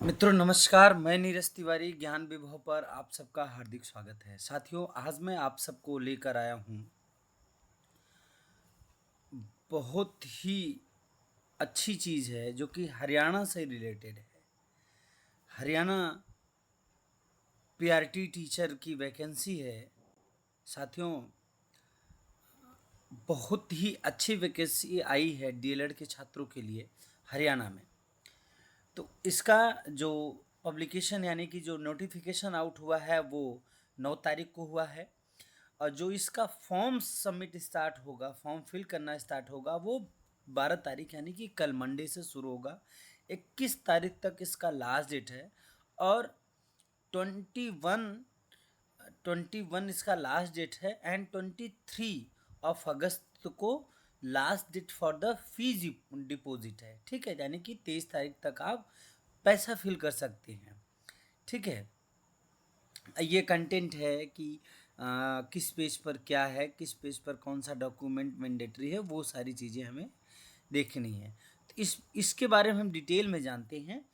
मित्रों नमस्कार, मैं नीरज तिवारी ज्ञान विभव पर आप सबका हार्दिक स्वागत है। साथियों, आज मैं आप सबको लेकर आया हूँ बहुत ही अच्छी चीज़ है जो कि हरियाणा से रिलेटेड है। हरियाणा पीआरटी टीचर की वैकेंसी है। साथियों, बहुत ही अच्छी वैकेंसी आई है डीएलएड के छात्रों के लिए हरियाणा में। तो इसका जो पब्लिकेशन यानी कि जो नोटिफिकेशन आउट हुआ है वो 9 तारीख को हुआ है। और जो इसका फॉर्म सबमिट स्टार्ट होगा, फॉर्म फिल करना स्टार्ट होगा, वो 12 तारीख यानी कि कल मंडे से शुरू होगा। 21 तारीख तक इसका लास्ट डेट है। और 21 इसका लास्ट डेट है एंड 23 को last date for the fees deposit है। ठीक है, यानी कि 23 तारीख तक आप पैसा फिल कर सकते हैं। ठीक है, ये कंटेंट है कि किस पेज पर क्या है, किस पेज पर कौन सा डॉक्यूमेंट मैंडेटरी है, वो सारी चीज़ें हमें देखनी है। तो इसके बारे में हम डिटेल में जानते हैं।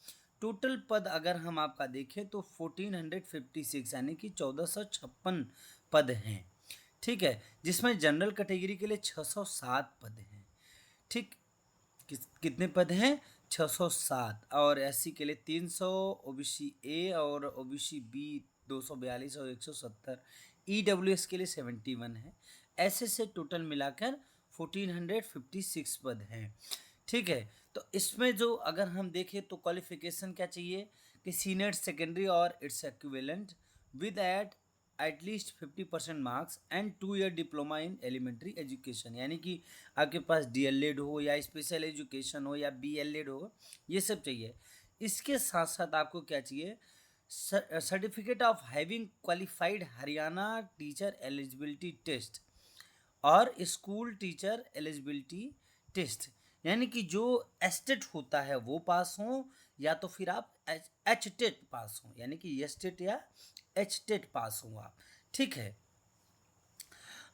टोटल पद अगर हम आपका देखें तो 1456 यानी कि 1456 पद हैं। ठीक है, जिसमें जनरल कैटेगरी के लिए 607 पद हैं। ठीक, कितने पद हैं? 607। और एससी के लिए 300, ओबीसी ए और ओबीसी बी 242 और 170, ईडब्ल्यूएस के लिए 71 है। ऐसे से टोटल मिलाकर 1456 पद हैं। ठीक है, तो इसमें जो अगर हम देखें तो क्वालिफिकेशन क्या चाहिए कि सीनियर सेकेंडरी और its equivalent with at least 50% marks and 2 year diploma in elementary education, यानी कि आपके पास डीएलएड हो या स्पेशल एजुकेशन हो या बीएलएड हो, ये सब चाहिए। इसके साथ साथ आपको क्या चाहिए? Certificate of having qualified Haryana teacher eligibility test और स्कूल टीचर एलिजिबिलिटी टेस्ट, यानी कि जो एस्टेट होता है वो पास हो, या तो फिर आप एच टेट पास हो, यानी कि एस टेट या एच टेट पास हो आप। ठीक है,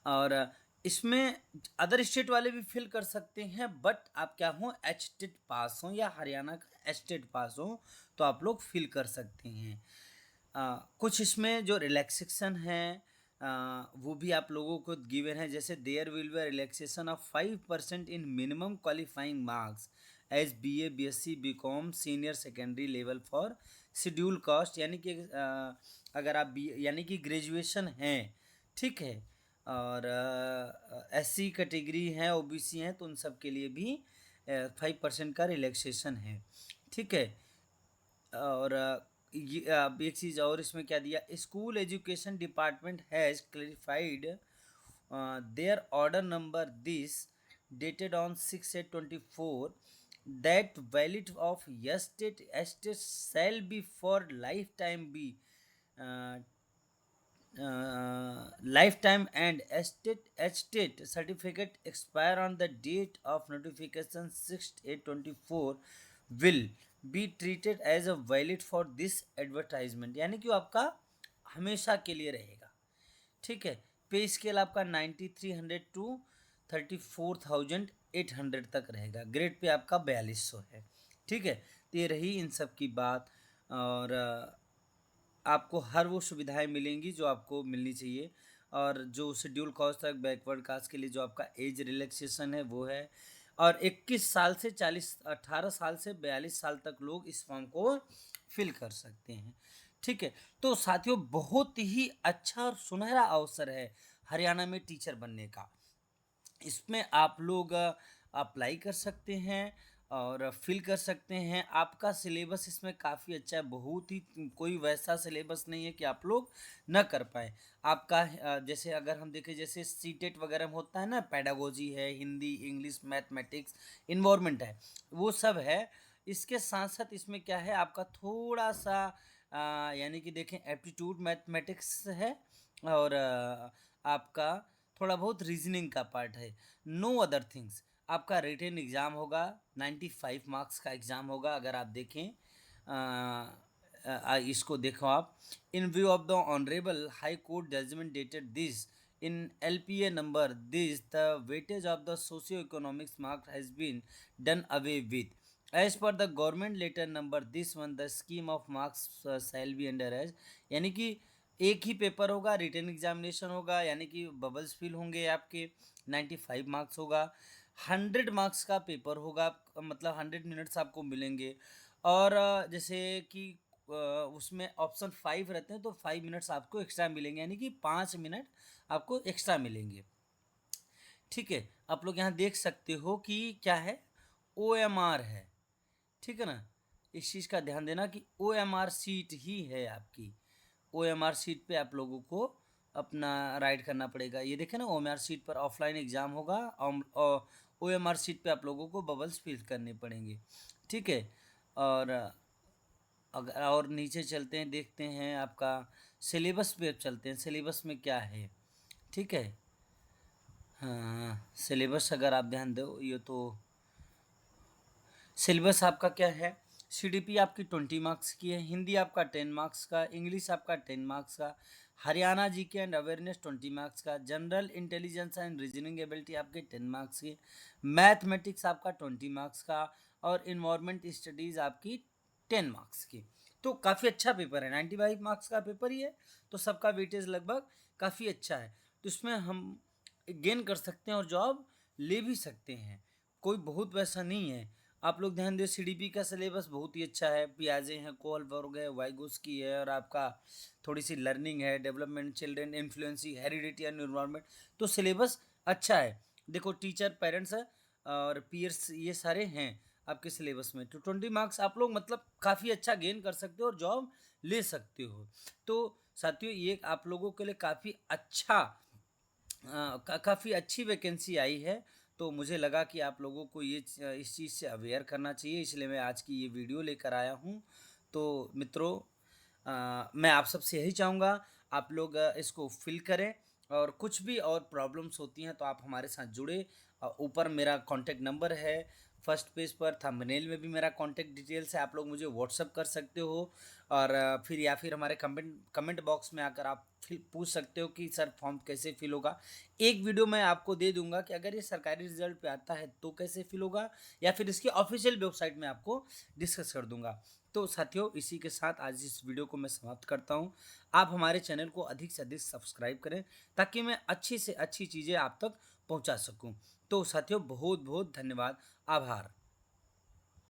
और इसमें अदर स्टेट वाले भी फिल कर सकते हैं, बट आप क्या हो, एच टेट पास हो या हरियाणा का एच टेट पास हो तो आप लोग फिल कर सकते हैं। कुछ इसमें जो रिलैक्सेशन है वो भी आप लोगों को गिवन है, जैसे there will be relaxation of 5% in minimum qualifying marks as BA BSc BCom senior secondary level for scheduled caste, यानी कि अगर आप बी यानी कि ग्रेजुएशन हैं, ठीक है, और एससी कैटेगरी हैं, ओबीसी हैं, तो उन सब के लिए भी 5% का रिलैक्सेशन है। ठीक है, और ये अब एक चीज़ और इसमें क्या दिया, school education department has clarified their order number this dated on 6/8/24 that valid of estate shall be for lifetime be uh, lifetime and estate certificate expire on the date of notification 6/8/24 will be treated as a valid for this advertisement, यानी कि वो आपका हमेशा के लिए रहेगा। ठीक है, पे स्केल आपका 9300 टू 34,800 तक रहेगा। ग्रेड पे आपका 4200 है। ठीक है, तो ये रही इन सब की बात। और आपको हर वो सुविधाएं मिलेंगी जो आपको मिलनी चाहिए। और जो शेड्यूल कास्ट तक बैकवर्ड कास्ट के लिए जो आपका एज रिलैक्सेशन है वो है। और 21 साल से 18 साल से 42 साल तक लोग इस फॉर्म को फिल कर सकते हैं। ठीक है, तो साथियों बहुत ही अच्छा और सुनहरा अवसर है हरियाणा में टीचर बनने का। इसमें आप लोग अप्लाई कर सकते हैं और फिल कर सकते हैं। आपका सिलेबस इसमें काफ़ी अच्छा है, बहुत ही कोई वैसा सिलेबस नहीं है कि आप लोग न कर पाएँ। आपका जैसे अगर हम देखें, जैसे सीटेट वगैरह में होता है ना, पेडागोजी है, हिंदी, इंग्लिश, मैथमेटिक्स, इन्वायरमेंट है, वो सब है। इसके साथ-साथ इसमें क्या है, आपका थोड़ा-सा यानी कि देखें एप्टीट्यूड मैथमेटिक्स है, और आपका थोड़ा बहुत रीजनिंग का पार्ट है। No other things. आपका रिटन एग्ज़ाम होगा, 95 मार्क्स का एग्ज़ाम होगा। अगर आप देखें इसको देखो आप, in view of the honourable high court judgement dated this in LPA number this the weightage of the socio economics mark has been done away with. As per the government letter number this one the scheme of marks shall be under as, यानी कि एक ही paper होगा, written examination होगा, यानी कि bubbles fill होंगे आपके, 95 मार्क्स होगा, 100 मार्क्स का पेपर होगा, मतलब 100 मिनट्स आपको मिलेंगे। और जैसे कि उसमें ऑप्शन 5 रहते हैं तो 5 मिनट्स आपको एक्स्ट्रा मिलेंगे, यानी कि 5 मिनट आपको एक्स्ट्रा मिलेंगे। ठीक है, आप लोग यहाँ देख सकते हो कि क्या है, OMR है, ठीक है ना। इस चीज़ का ध्यान देना कि OMR सीट ही है आपकी, OMR सीट पे आप लोगों को अपना राइड करना पड़ेगा। ये देखें ना, OMR सीट पर ऑफलाइन एग्ज़ाम होगा और OMR सीट पे आप लोगों को बबल्स फिल करने पड़ेंगे, ठीक है। और अगर और नीचे चलते हैं, देखते हैं आपका सिलेबस पे, अब चलते हैं सिलेबस में क्या है, ठीक है। हाँ, सिलेबस अगर आप ध्यान दो, ये तो सिलेबस आपका क्या है, CDP आपकी 20 मार्क्स की है, हिंदी आपका 10 मार्क्स का, इंग्लिश आपका 10 मार्क्स का, Haryana GK and awareness 20 marks का, general intelligence and reasoning ability आपके 10 मार्क्स की, मैथमेटिक्स आपका 20 मार्क्स का, और इन्वायरमेंट स्टडीज़ आपकी 10 मार्क्स की। तो काफ़ी अच्छा पेपर है, 95 मार्क्स का पेपर ही है, तो सबका वेटेज लगभग काफ़ी अच्छा है। तो इसमें हम गेन कर सकते हैं और जॉब ले भी सकते हैं, कोई बहुत वैसा नहीं है। आप लोग ध्यान दें, CDP का सिलेबस बहुत ही अच्छा है, पियाजे हैं, कोलबर्ग है, वाइगोस की है, और आपका थोड़ी सी लर्निंग है, development, children influence, heredity and environment. तो सिलेबस अच्छा है। देखो, टीचर, पेरेंट्स और पीयर्स, ये सारे हैं आपके सिलेबस में। तो 20 मार्क्स आप लोग मतलब काफ़ी अच्छा गेन कर सकते हो और जॉब ले सकते हो। तो साथियों, ये आप लोगों के लिए काफ़ी अच्छा काफ़ी अच्छी वैकेंसी आई है। तो मुझे लगा कि आप लोगों को ये इस चीज़ से अवेयर करना चाहिए, इसलिए मैं आज की ये वीडियो लेकर आया हूँ। तो मित्रों, मैं आप सबसे यही चाहूँगा, आप लोग इसको फिल करें, और कुछ भी और प्रॉब्लम्स होती हैं तो आप हमारे साथ जुड़े। ऊपर मेरा कॉन्टैक्ट नंबर है, फर्स्ट पेज पर थंबनेल में भी मेरा कॉन्टैक्ट डिटेल्स है, आप लोग मुझे व्हाट्सअप कर सकते हो। और फिर या फिर हमारे कमेंट बॉक्स में आकर आप फिर पूछ सकते हो कि सर फॉर्म कैसे फिल होगा। एक वीडियो मैं आपको दे दूंगा कि अगर ये सरकारी रिजल्ट पे आता है तो कैसे फिल होगा, या फिर इसकी ऑफिशियल वेबसाइट में आपको डिस्कस कर दूंगा। तो साथियों, इसी के साथ आज इस वीडियो को मैं समाप्त करता हूँ। आप हमारे चैनल को अधिक से अधिक सब्सक्राइब करें, ताकि मैं अच्छी से अच्छी चीज़ें आप तक पहुँचा सकूँ। तो साथियों, बहुत बहुत धन्यवाद, आभार।